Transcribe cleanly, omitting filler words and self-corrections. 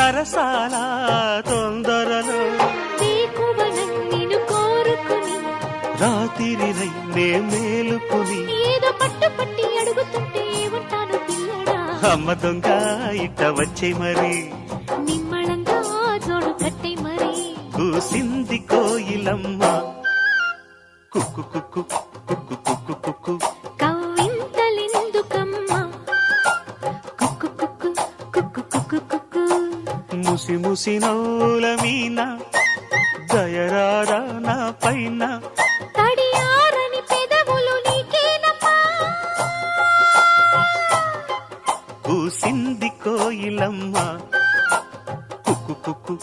సరసాల తొందరలో నిన్ను కోరుకుని రాత్రిరై నే మేలుకుని ఏదో పట్టు పట్టి అడుగుతుంటే ఏమంటాను పిల్లడా అమ్మ దొంగ ఇట్ట వచ్చే మరి నిమ్మళంగా జోడు కట్టే మరి కూసింది కోయిలమ్మ కుక్కు కుక్కు కుక్కు కుక్కు కుక్కు కవ్వింతలెందుకమ్మా కుక్కు కుక్కు కుక్కు కుక్కు కుక్కు ముసి ముసి నవ్వుల మీన దయరారా నా పైన తడియారని పెదవులు నీకేనమ్మా కూసింది కోయిలమ్మ కుక్కు కుక్కు